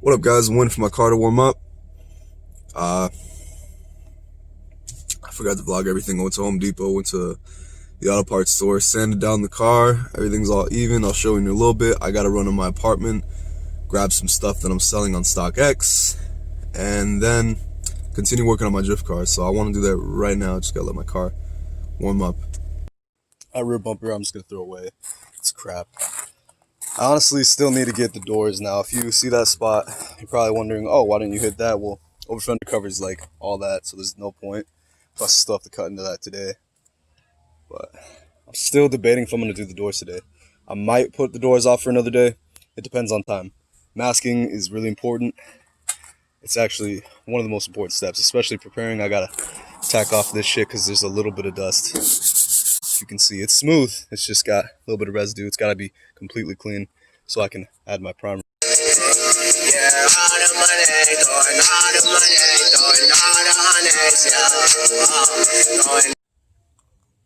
What up, guys? I'm waiting for my car to warm up. I forgot to vlog everything. I went to Home Depot, went to the auto parts store, sanded down the car. Everything's all even. I'll show you in a little bit. I gotta run to my apartment, grab some stuff that I'm selling on StockX, and then continue working on my drift car. So I want to do that right now. Just gotta let my car warm up. That rear bumper I'm just gonna throw away. It's crap. I honestly still need to get the doors now. If you see that spot, you're probably wondering, oh, why didn't you hit that? Well, overfender covers like all that, so there's no point. Plus, I still have to cut into that today. But I'm still debating if I'm going to do the doors today. I might put the doors off for another day. It depends on time. Masking is really important. It's actually one of the most important steps, especially preparing. I got to tack off this shit because there's a little bit of dust. You can see it's smooth. It's just got a little bit of residue. It's got to be completely clean so I can add my primer.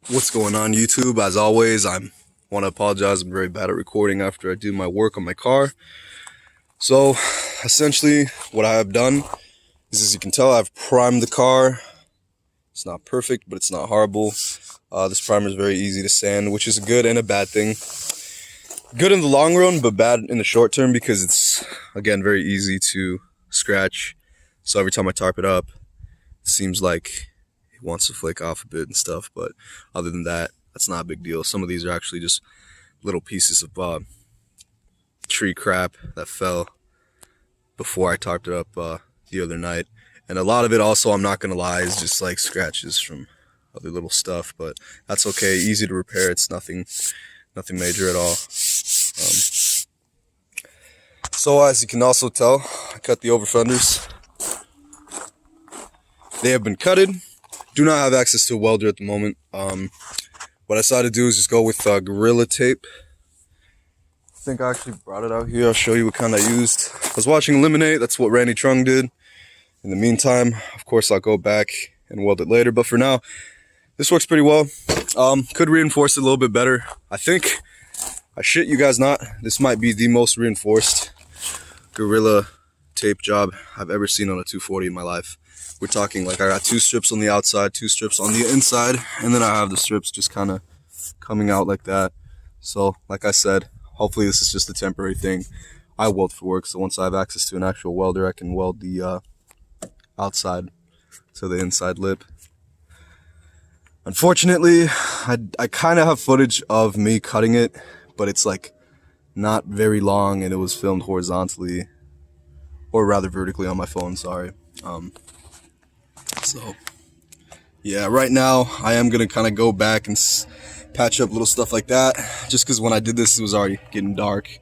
What's going on, YouTube? As always, I want to apologize. I'm very bad at recording after I do my work on my car. So essentially what I have done is, as you can tell, I've primed the car. It's not perfect, but it's not horrible. This primer is very easy to sand, which is a good and a bad thing. Good in the long run, but bad in the short term because it's, again, very easy to scratch. So every time I tarp it up, it seems like it wants to flake off a bit and stuff. But other than that, that's not a big deal. Some of these are actually just little pieces of tree crap that fell before I tarped it up the other night. And a lot of it also, I'm not going to lie, is just like scratches from other little stuff, but that's okay. Easy to repair. It's nothing major at all. So as you can also tell, I cut the overfenders. They have been cutted. Do not have access to a welder at the moment. What I decided to do is just go with Gorilla tape. I think I actually brought it out here. I'll show you what kind I used. I was watching Eliminate. That's what Randy Trung did. In the meantime, of course, I'll go back and weld it later. But for now, this works pretty well. Could reinforce it a little bit better. I think, I shit you guys not, this might be the most reinforced Gorilla tape job I've ever seen on a 240 in my life. We're talking like I got 2 strips on the outside, 2 strips on the inside, and then I have the strips just kind of coming out like that. So, like I said, hopefully this is just a temporary thing. I weld for work, so once I have access to an actual welder, I can weld the outside to the inside lip. Unfortunately, I kind of have footage of me cutting it, but it's like not very long, and it was filmed horizontally, or rather vertically on my phone, sorry. So yeah, right now I am gonna kind of go back and patch up little stuff like that, just because when I did this, it was already getting dark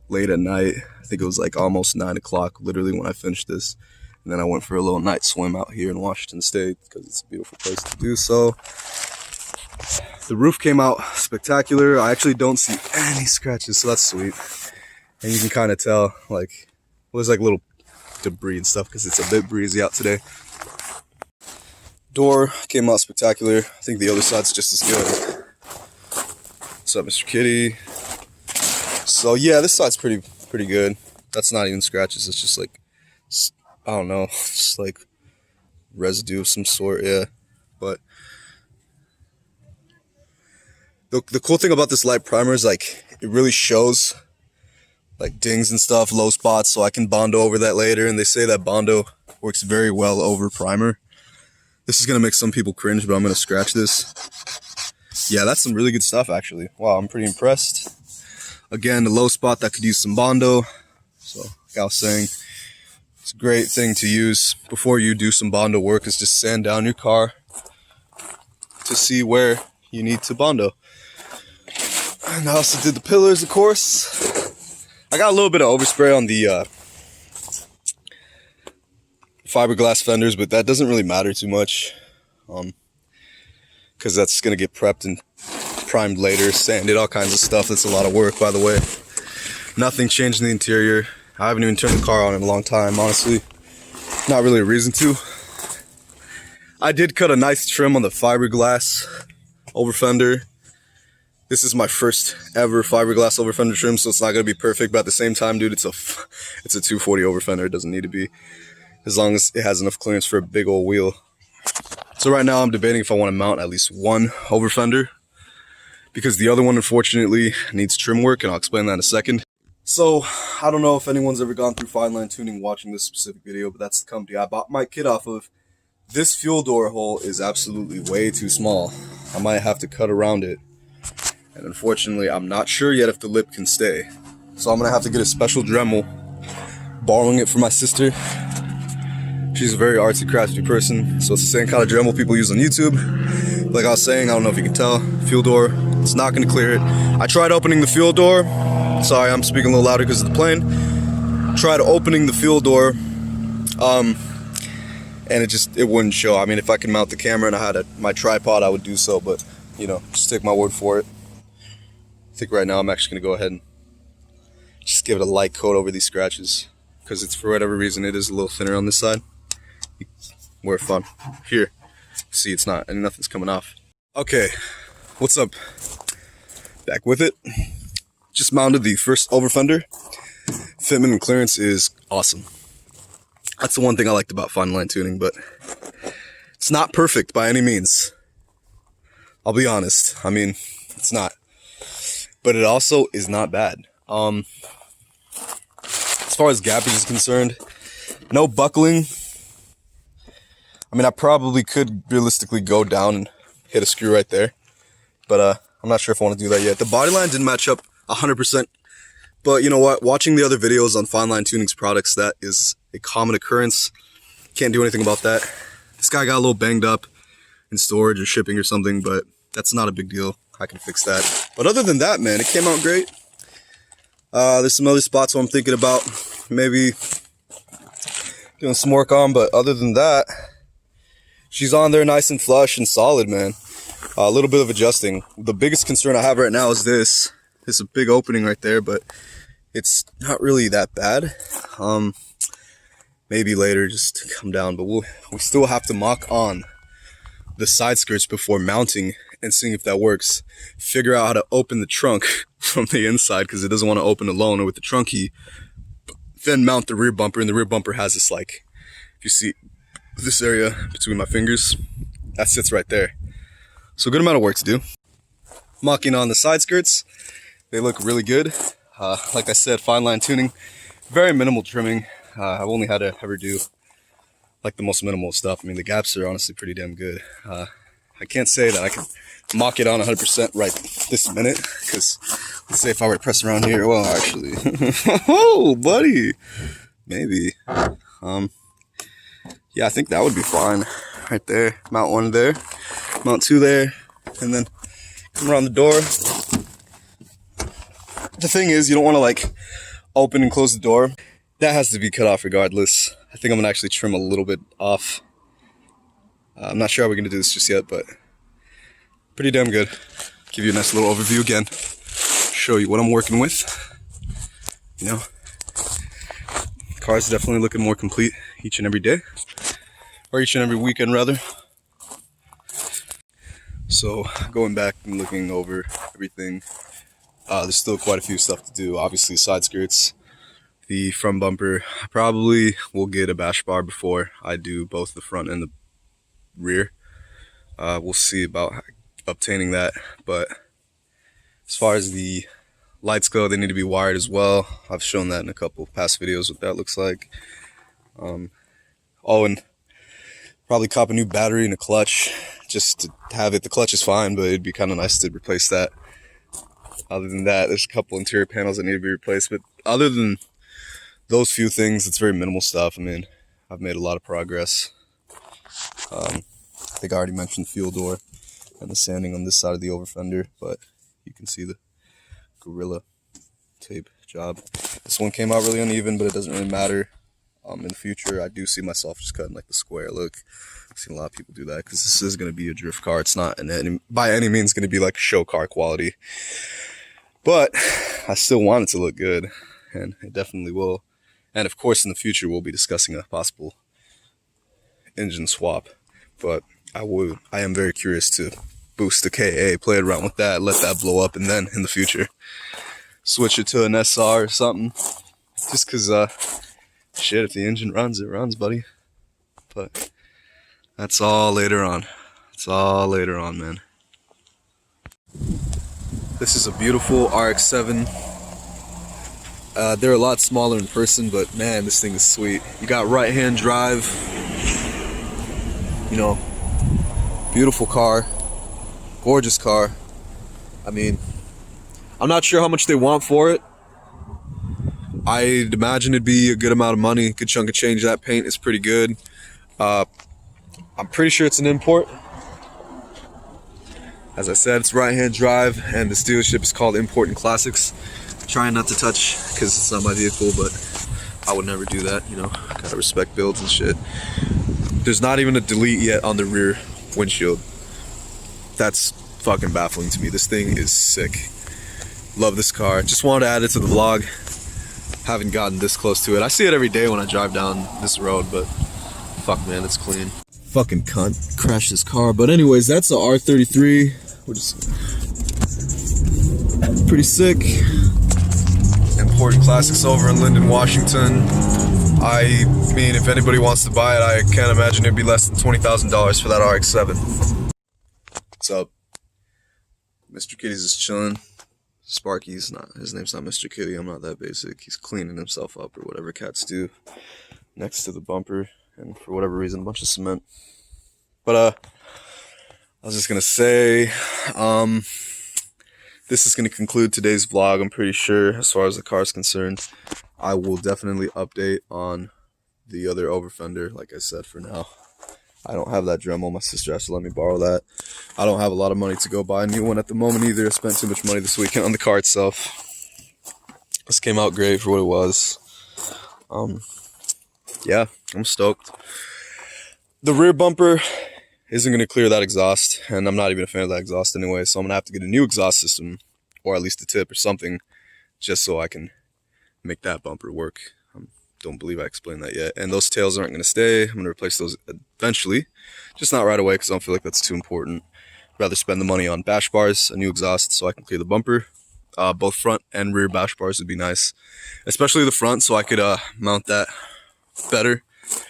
late at night. I think it was like almost 9 o'clock literally when I finished this. And then I went for a little night swim out here in Washington State because it's a beautiful place to do so. The roof came out spectacular. I actually don't see any scratches, so that's sweet. And you can kind of tell, like, well, there's like little debris and stuff because it's a bit breezy out today. Door came out spectacular. I think the other side's just as good. What's up, Mr. Kitty? So yeah, this side's pretty good. That's not even scratches. It's just like, I don't know, just like residue of some sort, yeah. But the cool thing about this light primer is like it really shows like dings and stuff, low spots, so I can Bondo over that later. And they say that Bondo works very well over primer. This is gonna make some people cringe, but I'm gonna scratch this. Yeah, that's some really good stuff actually. Wow, I'm pretty impressed. Again, the low spot that could use some Bondo. So like I was saying, it's a great thing to use before you do some Bondo work, is just sand down your car to see where you need to Bondo. And I also did the pillars, of course. I got a little bit of overspray on the fiberglass fenders, but that doesn't really matter too much because that's going to get prepped and primed later, sanded, all kinds of stuff. That's a lot of work, by the way. Nothing changed in the interior. I haven't even turned the car on in a long time, honestly. Not really a reason to. I did cut a nice trim on the fiberglass overfender. This is my first ever fiberglass over fender trim, so it's not gonna be perfect. But at the same time, dude, it's a 240 over fender. It doesn't need to be, as long as it has enough clearance for a big old wheel. So right now I'm debating if I want to mount at least one over fender, because the other one unfortunately needs trim work, and I'll explain that in a second. So I don't know if anyone's ever gone through fine line tuning watching this specific video, but that's the company I bought my kit off of. This fuel door hole is absolutely way too small. I might have to cut around it. And unfortunately, I'm not sure yet if the lip can stay. So I'm gonna have to get a special Dremel, borrowing it from my sister. She's a very artsy, crafty person, so it's the same kind of Dremel people use on YouTube. Like I was saying, I don't know if you can tell, fuel door, it's not gonna clear it. I tried opening the fuel door. Sorry, I'm speaking a little louder because of the plane. Tried opening the fuel door, and it wouldn't show. I mean, if I could mount the camera and I had my tripod, I would do so, but you know, just take my word for it. I think right now I'm actually gonna go ahead and just give it a light coat over these scratches, because it's, for whatever reason, it is a little thinner on this side. More fun. Here, see, it's not, and nothing's coming off. Okay, what's up? Back with it. Just mounted the first over fender. Fitment and clearance is awesome. That's the one thing I liked about fine line tuning, but it's not perfect by any means. I'll be honest. I mean, it's not. But it also is not bad. As far as gappage is concerned, no buckling. I mean, I probably could realistically go down and hit a screw right there, but I'm not sure if I want to do that yet. The body line didn't match up 100%, but you know what? Watching the other videos on fine line tuning's products, that is a common occurrence. Can't do anything about that. This guy got a little banged up in storage or shipping or something, but that's not a big deal. I can fix that. But other than that, man, it came out great. There's some other spots where I'm thinking about maybe doing some work on, but other than that, she's on there nice and flush and solid, man. A little bit of adjusting. The biggest concern I have right now is this. There's a big opening right there, but it's not really that bad. Maybe later just come down, but we still have to mock on the side skirts before mounting and seeing if that works. Figure out how to open the trunk from the inside, because it doesn't want to open alone or with the trunk key. Then mount the rear bumper, and the rear bumper has this, like, if you see this area between my fingers, that sits right there. So a good amount of work to do. Mocking on the side skirts, they look really good. Like I said, fine line tuning, very minimal trimming. I've only had to ever do like the most minimal stuff. I mean, the gaps are honestly pretty damn good. I can't say that I can mock it on 100% right this minute, because let's say if I were to press around here, well, actually, oh, buddy, maybe. Yeah, I think that would be fine right there. Mount one there, mount two there, and then come around the door. The thing is, you don't want to like open and close the door. That has to be cut off regardless. I think I'm gonna actually trim a little bit off. I'm not sure how we're gonna do this just yet, but pretty damn good. Give you a nice little overview again. Show you what I'm working with. You know, the car's definitely looking more complete each and every day, or each and every weekend rather. So going back and looking over everything, there's still quite a few stuff to do. Obviously, side skirts, the front bumper. I probably will get a bash bar before I do both the front and the rear. We'll see about obtaining that, but as far as the lights go, they need to be wired as well. I've shown that in a couple past videos what that looks like. Oh, and probably cop a new battery and a clutch just to have it. The clutch is fine, but it'd be kind of nice to replace that. Other than that, there's a couple interior panels that need to be replaced, but other than those few things, it's very minimal stuff. I mean, I've made a lot of progress. I think I already mentioned the fuel door and the sanding on this side of the over fender, but you can see the Gorilla tape job. This one came out really uneven, but it doesn't really matter. In the future, I do see myself just cutting like the square look. I've seen a lot of people do that because this is going to be a drift car. It's not by any means going to be like show car quality, but I still want it to look good, and it definitely will. And of course, in the future, we'll be discussing a possible engine swap, but I am very curious to boost the KA, play around with that, let that blow up, and then in the future switch it to an SR or something. Just because, shit, if the engine runs, it runs, buddy. But that's all later on. It's all later on, man. This is a beautiful RX-7. They're a lot smaller in person, but man, this thing is sweet. You got right-hand drive. You know, beautiful car. Gorgeous car. I mean, I'm not sure how much they want for it. I'd imagine it'd be a good amount of money, good chunk of change. That paint is pretty good. I'm pretty sure it's an import. As I said, it's right-hand drive, and this dealership is called Import and Classics. Trying not to touch, because it's not my vehicle, but I would never do that, you know. Gotta respect builds and shit. There's not even a delete yet on the rear windshield. That's fucking baffling to me. This thing is sick. Love this car. Just wanted to add it to the vlog. Haven't gotten this close to it. I see it every day when I drive down this road, but fuck, man, it's clean. Fucking cunt crashed this car. But anyways, that's a R33, which is pretty sick. Important Classics over in Linden, Washington. I mean, if anybody wants to buy it, I can't imagine it'd be less than $20,000 for that RX-7. What's up? Mr. Kitty's is chilling. Sparky's not, his name's not Mr. Kitty, I'm not that basic. He's cleaning himself up, or whatever cats do, next to the bumper, and for whatever reason, a bunch of cement. But, I was just gonna say, this is gonna conclude today's vlog, I'm pretty sure, as far as the car's concerned. I will definitely update on the other overfender, like I said, for now. I don't have that Dremel. My sister has to let me borrow that. I don't have a lot of money to go buy a new one at the moment either. I spent too much money this weekend on the car itself. This came out great for what it was. Yeah, I'm stoked. The rear bumper isn't going to clear that exhaust, and I'm not even a fan of that exhaust anyway, so I'm going to have to get a new exhaust system, or at least a tip or something, just so I can make that bumper work. Don't believe I explained that yet. And those tails aren't going to stay. I'm going to replace those eventually. Just not right away, because I don't feel like that's too important. I'd rather spend the money on bash bars, a new exhaust, so I can clear the bumper. Both front and rear bash bars would be nice. Especially the front, so I could mount that better.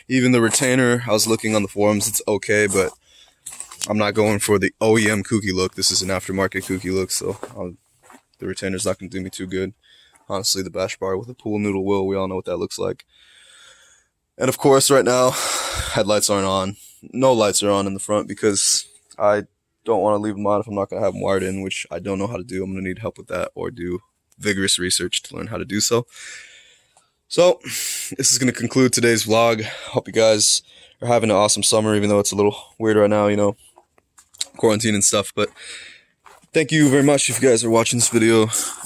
Even the retainer, I was looking on the forums, it's okay, but I'm not going for the OEM kooky look. This is an aftermarket kooky look, so the retainer's not going to do me too good. Honestly, the bash bar with a pool noodle wheel, we all know what that looks like. And of course, right now, headlights aren't on. No lights are on in the front because I don't want to leave them on if I'm not going to have them wired in, which I don't know how to do. I'm going to need help with that or do vigorous research to learn how to do so. So, this is going to conclude today's vlog. Hope you guys are having an awesome summer, even though it's a little weird right now, you know, quarantine and stuff, but thank you very much if you guys are watching this video,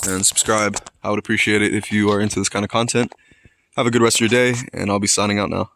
and subscribe. I would appreciate it if you are into this kind of content. Have a good rest of your day, and I'll be signing out now.